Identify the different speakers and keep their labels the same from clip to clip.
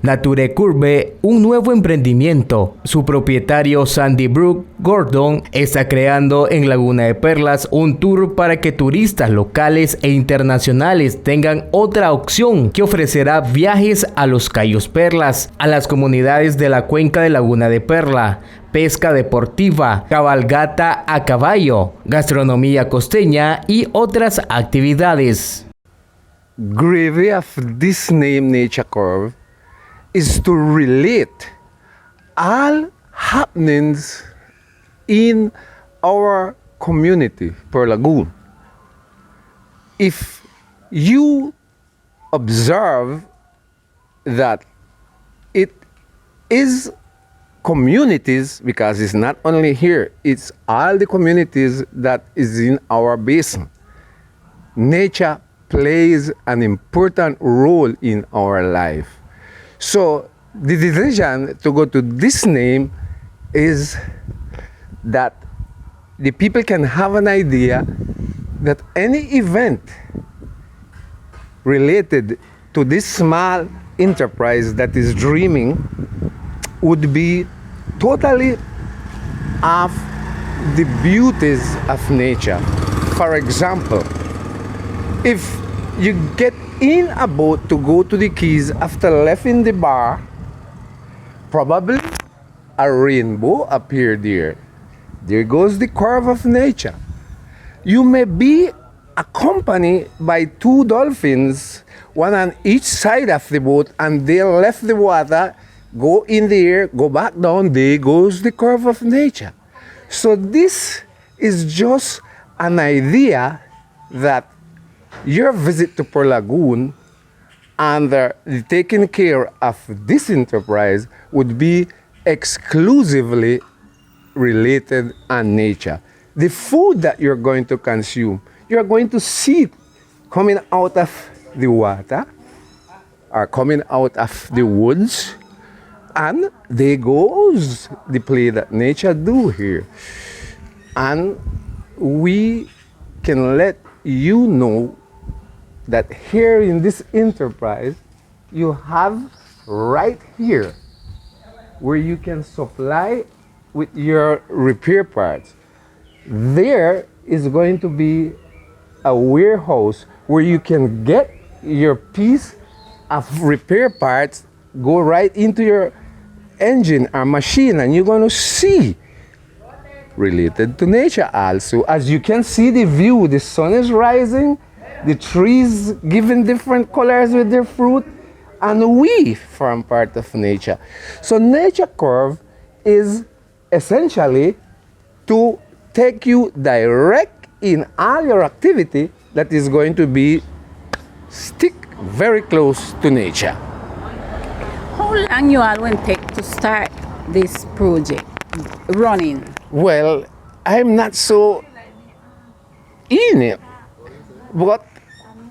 Speaker 1: Nature Curve, un nuevo emprendimiento. Su propietario Sandy Brooke Gordon está creando en Laguna de Perlas un tour para que turistas locales e internacionales tengan otra opción que ofrecerá viajes a los Cayos Perlas, a las comunidades de la cuenca de Laguna de Perla, pesca deportiva, cabalgata a caballo, gastronomía costeña y otras actividades.
Speaker 2: Gravy of this name Nature Curve is to relate all happenings in our community per lagoon. If you observe that it is communities, because it's not only here, it's all the communities that is in our basin. Nature plays an important role in our life. So the decision to go to this name is that the people can have an idea that any event related to this small enterprise that is dreaming would be totally of the beauties of nature. For example, if you get in a boat to go to the Keys after leaving the bar, probably a rainbow appeared there. There goes the curve of nature. You may be accompanied by two dolphins, one on each side of the boat, and they left the water, go in the air, go back down, there goes the curve of nature. So this is just an idea that your visit to Pearl Lagoon and the taking care of this enterprise would be exclusively related on nature. The food that you're going to consume, you're going to see it coming out of the water or coming out of the woods, and there goes the play that nature do here. And we can let you know that here in this enterprise, you have right here where you can supply with your repair parts. There is going to be a warehouse where you can get your piece of repair parts, go right into your engine or machine, and you're going to see related to nature also. As you can see the view, the sun is rising, the trees giving different colors with their fruit, and we form part of nature. So Nature Curve is essentially to take you direct in all your activity that is going to be stick very close to nature.
Speaker 3: How long you all will take to start this project running?
Speaker 2: Well, I'm not so in it, but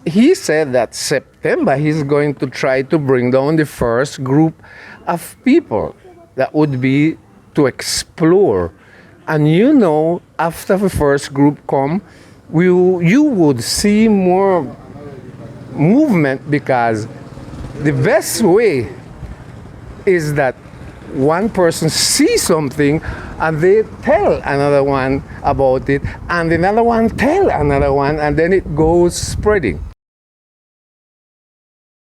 Speaker 2: he said that September he's going to try to bring down the first group of people that would be to explore. And you know, after the first group come, you would see more movement, because the best way is that one person sees something and they tell another one about it, and another one tell another one, and then it goes spreading.